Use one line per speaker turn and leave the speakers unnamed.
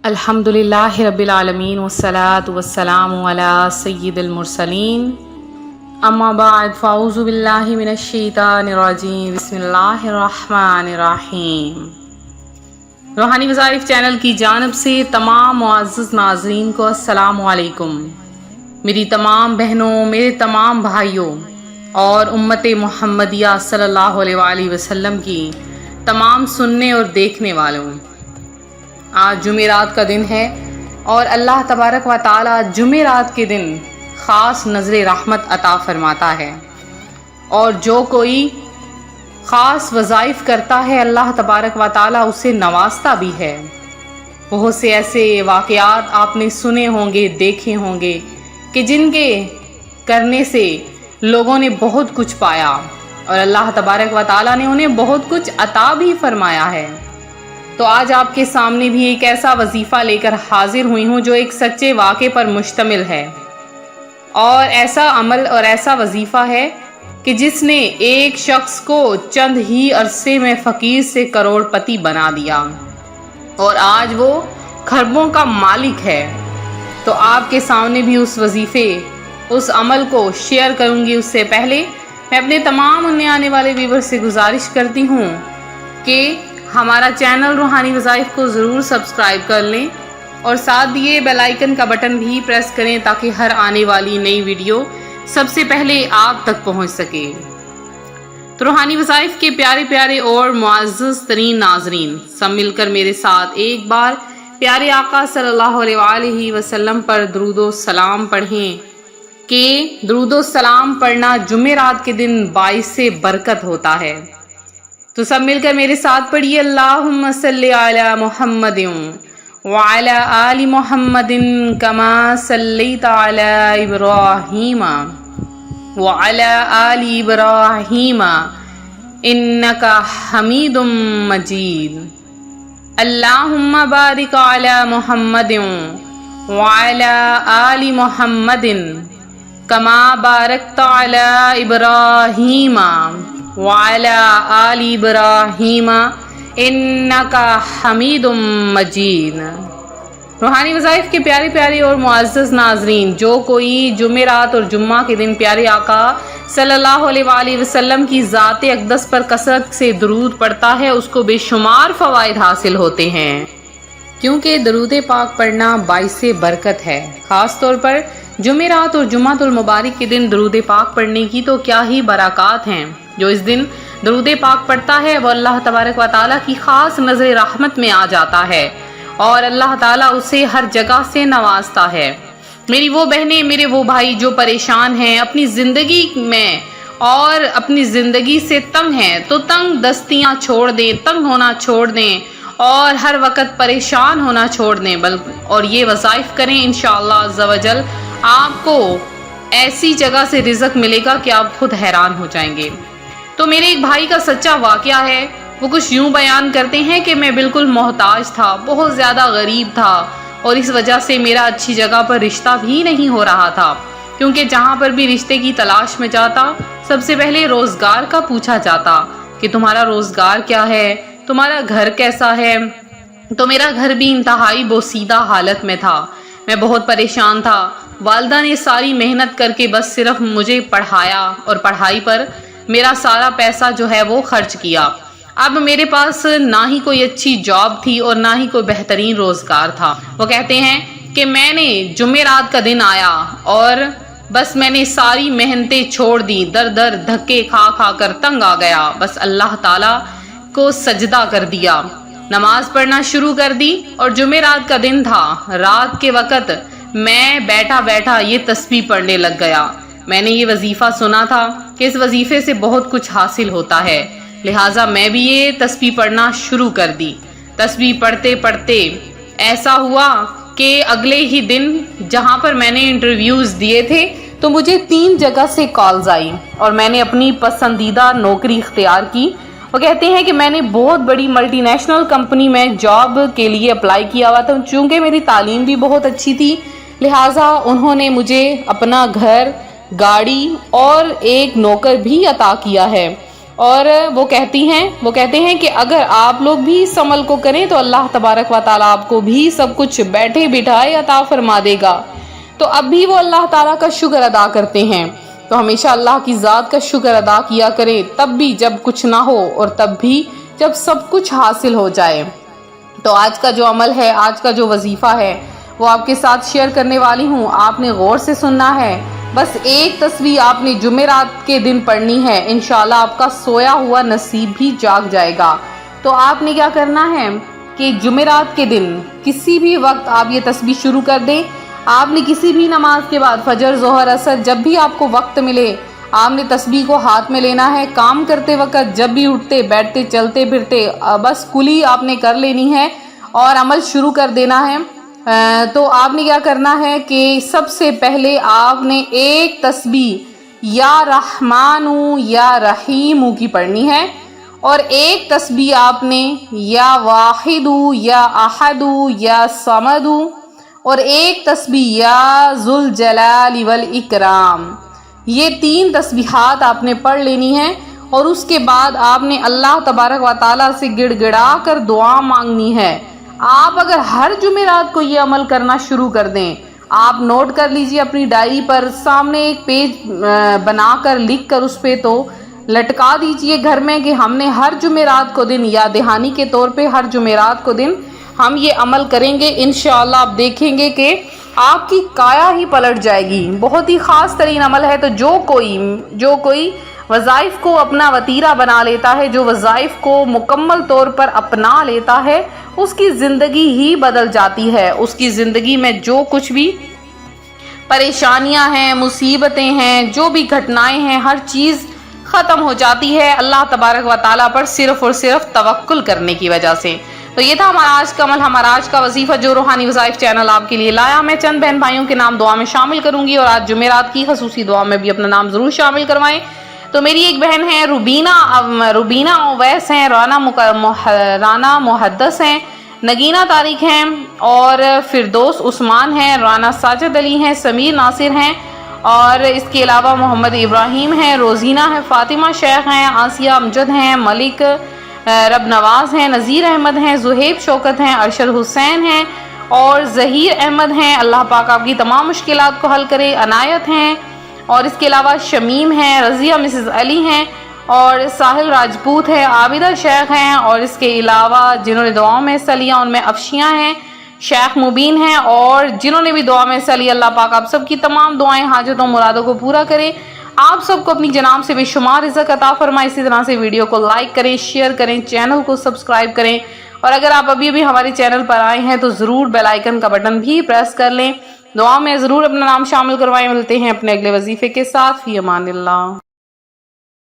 الحمدللہ رب العالمین والصلاة والسلام علی سید المرسلین اما بعد فاعوذ باللہ من الشیطان الرجیم بسم اللہ الرحمن الرحیم۔ روحانی وظائف چینل کی جانب سے تمام معزز ناظرین کو السلام علیکم۔ میری تمام بہنوں، میرے تمام بھائیوں اور امت محمدیہ صلی اللہ علیہ وآلہ وسلم کی تمام سننے اور دیکھنے والوں، آج جمعرات کا دن ہے اور اللہ تبارک و تعالی جمعرات کے دن خاص نظر رحمت عطا فرماتا ہے، اور جو کوئی خاص وظائف کرتا ہے اللہ تبارک و تعالی اسے نوازتا بھی ہے۔ بہت سے ایسے واقعات آپ نے سنے ہوں گے، دیکھے ہوں گے کہ جن کے کرنے سے لوگوں نے بہت کچھ پایا اور اللہ تبارک و تعالی نے انہیں بہت کچھ عطا بھی فرمایا ہے۔ تو آج آپ کے سامنے بھی ایک ایسا وظیفہ لے کر حاضر ہوئی ہوں جو ایک سچے واقعے پر مشتمل ہے، اور ایسا عمل اور ایسا وظیفہ ہے کہ جس نے ایک شخص کو چند ہی عرصے میں فقیر سے کروڑ پتی بنا دیا، اور آج وہ کھربوں کا مالک ہے۔ تو آپ کے سامنے بھی اس وظیفے، اس عمل کو شیئر کروں گی۔ اس سے پہلے میں اپنے تمام اننے آنے والے ویور سے گزارش کرتی ہوں کہ ہمارا چینل روحانی وظائف کو ضرور سبسکرائب کر لیں اور ساتھ دیے بیل آئیکن کا بٹن بھی پریس کریں تاکہ ہر آنے والی نئی ویڈیو سب سے پہلے آپ تک پہنچ سکے۔ تو روحانی وظائف کے پیارے پیارے اور معزز ترین ناظرین، سب مل کر میرے ساتھ ایک بار پیارے آقا صلی اللہ علیہ وآلہ وسلم پر درود و سلام پڑھیں کہ درود و سلام پڑھنا جمعرات کے دن باعث برکت ہوتا ہے۔ تو سب مل کر میرے ساتھ پڑھیے، اللہم صلی علی محمد وعلی آل محمد کما صلیت علی ابراہیم وعلی آل ابراہیم انک حمید مجید۔ اللہم بارک علی محمد وعلی آل محمد کما بارکت علی ابراہیم وعلی آل ابراہیم انک حمید مجید۔ روحانی وظائف کے پیارے پیارے اور معزز ناظرین، جو کوئی جمعرات اور جمعہ کے دن پیارے آقا صلی اللہ علیہ وآلہ وسلم کی ذات اقدس پر کثرت سے درود پڑھتا ہے، اس کو بے شمار فوائد حاصل ہوتے ہیں، کیونکہ درود پاک پڑھنا باعث برکت ہے۔ خاص طور پر جمعرات اور جمعۃ المبارک کے دن درود پاک پڑھنے کی تو کیا ہی برکات ہیں۔ جو اس دن درود پاک پڑھتا ہے وہ اللہ تبارک و تعالیٰ کی خاص نظر رحمت میں آ جاتا ہے، اور اللہ تعالیٰ اسے ہر جگہ سے نوازتا ہے۔ میری وہ بہنیں، میرے وہ بھائی جو پریشان ہیں اپنی زندگی میں اور اپنی زندگی سے تنگ ہیں، تو تنگ دستیاں چھوڑ دیں، تنگ ہونا چھوڑ دیں اور ہر وقت پریشان ہونا چھوڑ دیں، اور یہ وظائف کریں۔ انشاءاللہ عز و جل آپ کو ایسی جگہ سے رزق ملے گا کہ آپ خود حیران ہو جائیں گے۔ تو میرے ایک بھائی کا سچا واقعہ ہے، وہ کچھ یوں بیان کرتے ہیں کہ میں بالکل محتاج تھا، بہت زیادہ غریب تھا، اور اس وجہ سے میرا اچھی جگہ پر رشتہ بھی نہیں ہو رہا تھا، کیونکہ جہاں پر بھی رشتے کی تلاش میں جاتا سب سے پہلے روزگار کا پوچھا جاتا کہ تمہارا روزگار کیا ہے، تمہارا گھر کیسا ہے۔ تو میرا گھر بھی انتہائی بوسیدہ حالت میں تھا، میں بہت پریشان تھا۔ والدہ نے ساری محنت کر کے بس صرف مجھے پڑھایا، اور پڑھائی پر میرا سارا پیسہ جو ہے وہ خرچ کیا۔ اب میرے پاس نہ ہی کوئی اچھی جاب تھی اور نہ ہی کوئی بہترین روزگار تھا۔ وہ کہتے ہیں کہ میں نے جمعرات کا دن آیا اور بس میں نے ساری محنتیں چھوڑ دی، در در دھکے کھا کھا کر تنگ آ گیا، بس اللہ تعالیٰ کو سجدہ کر دیا، نماز پڑھنا شروع کر دی۔ اور جمعرات کا دن تھا، رات کے وقت میں بیٹھا بیٹھا یہ تسبیح پڑھنے لگ گیا۔ میں نے یہ وظیفہ سنا تھا کہ اس وظیفے سے بہت کچھ حاصل ہوتا ہے، لہٰذا میں بھی یہ تسبیح پڑھنا شروع کر دی۔ تسبیح پڑھتے پڑھتے ایسا ہوا کہ اگلے ہی دن جہاں پر میں نے انٹرویوز دیے تھے تو مجھے 3 جگہ سے کالز آئی، اور میں نے اپنی پسندیدہ نوکری اختیار کی۔ وہ کہتے ہیں کہ میں نے بہت بڑی ملٹی نیشنل کمپنی میں جاب کے لیے اپلائی کیا ہوا تھا، چونکہ میری تعلیم بھی بہت اچھی تھی، لہٰذا انہوں نے مجھے اپنا گھر، گاڑی اور ایک نوکر بھی عطا کیا ہے، اور وہ کہتے ہیں کہ اگر آپ لوگ بھی اس عمل کو کریں تو اللہ تبارک و تعالیٰ آپ کو بھی سب کچھ بیٹھے بٹھائے عطا فرما دے گا۔ تو اب بھی وہ اللہ تعالیٰ کا شکر ادا کرتے ہیں، تو ہمیشہ اللہ کی ذات کا شکر ادا کیا کریں، تب بھی جب کچھ نہ ہو اور تب بھی جب سب کچھ حاصل ہو جائے۔ تو آج کا جو عمل ہے، آج کا جو وظیفہ ہے، وہ آپ کے ساتھ شیئر کرنے والی ہوں۔ آپ نے غور سے سننا ہے، بس ایک تسبیح آپ نے جمعرات کے دن پڑھنی ہے، انشاءاللہ آپ کا سویا ہوا نصیب بھی جاگ جائے گا۔ تو آپ نے کیا کرنا ہے کہ جمعرات کے دن کسی بھی وقت آپ یہ تسبیح شروع کر دیں۔ آپ نے کسی بھی نماز کے بعد، فجر، ظہر، عصر، جب بھی آپ کو وقت ملے، آپ نے تسبیح کو ہاتھ میں لینا ہے۔ کام کرتے وقت جب بھی اٹھتے بیٹھتے چلتے پھرتے بس کلی آپ نے کر لینی ہے اور عمل شروع کر دینا ہے۔ تو آپ نے کیا کرنا ہے کہ سب سے پہلے آپ نے ایک تسبیح یا رحمانو یا رحیمو کی پڑھنی ہے، اور ایک تسبیح آپ نے یا واحدو یا احدو یا صمدو، اور ایک تسبیح یا ذوالجلال والاکرام۔ یہ 3 تسبیحات آپ نے پڑھ لینی ہے، اور اس کے بعد آپ نے اللہ تبارک و تعالیٰ سے گڑ گڑا کر دعا مانگنی ہے۔ آپ اگر ہر جمعرات کو یہ عمل کرنا شروع کر دیں، آپ نوٹ کر لیجئے اپنی ڈائری پر، سامنے ایک پیج بنا کر لکھ کر اس پہ تو لٹکا دیجئے گھر میں کہ ہم نے ہر جمعرات کو دن، یا دہانی کے طور پہ ہر جمعرات کو دن ہم یہ عمل کریں گے۔ انشاءاللہ آپ دیکھیں گے کہ آپ کی کایا ہی پلٹ جائے گی۔ بہت ہی خاص ترین عمل ہے، تو جو کوئی وظائف کو اپنا وتیرہ بنا لیتا ہے، جو وظائف کو مکمل طور پر اپنا لیتا ہے، اس کی زندگی ہی بدل جاتی ہے۔ اس کی زندگی میں جو کچھ بھی پریشانیاں ہیں، مصیبتیں ہیں، جو بھی گھٹنائیں ہیں، ہر چیز ختم ہو جاتی ہے اللہ تبارک و تعالیٰ پر صرف اور صرف توکل کرنے کی وجہ سے۔ تو یہ تھا ہمارا آج کا عمل، ہمارا آج کا وظیفہ جو روحانی وظائف چینل آپ کے لیے لایا۔ میں چند بہن بھائیوں کے نام دعا میں شامل کروں گی، اور آج جمعرات کی خصوصی دعا میں بھی اپنا نام ضرور شامل کروائیں۔ تو میری ایک بہن ہے روبینہ اویس ہیں، رانا محدث ہیں، نگینہ طارق ہیں، اور فردوس عثمان ہیں، رانا ساجد علی ہیں، سمیر ناصر ہیں، اور اس کے علاوہ محمد ابراہیم ہیں، روزینہ ہے، فاطمہ شیخ ہیں، آسیہ امجد ہیں، ملک رب نواز ہیں، نذیر احمد ہیں، زہیب شوکت ہیں، ارشد حسین ہیں، اور ظہیر احمد ہیں۔ اللہ پاک آپ کی تمام مشکلات کو حل کرے۔ عنایت ہیں، اور اس کے علاوہ شمیم ہیں، رضیہ مسز علی ہیں، اور ساحل راجپوت ہے، عابدہ شیخ ہیں، اور اس کے علاوہ جنہوں نے دعاؤں میں حصہ لیا ان میں افشیاں ہیں، شیخ مبین ہیں، اور جنہوں نے بھی دعا میں حصہ لیا، اللہ پاک آپ سب کی تمام دعائیں، حاجتوں، مرادوں کو پورا کرے۔ آپ سب کو اپنی جناب سے بے شمار رزق عطا فرمائے۔ اسی طرح سے ویڈیو کو لائک کریں، شیئر کریں، چینل کو سبسکرائب کریں، اور اگر آپ ابھی ہمارے چینل پر آئے ہیں تو ضرور بیل آئیکن کا بٹن بھی پریس کر لیں۔ دعا میں ضرور اپنا نام شامل کروائیں۔ ملتے ہیں اپنے اگلے وظیفے کے ساتھ۔ فی امان اللہ۔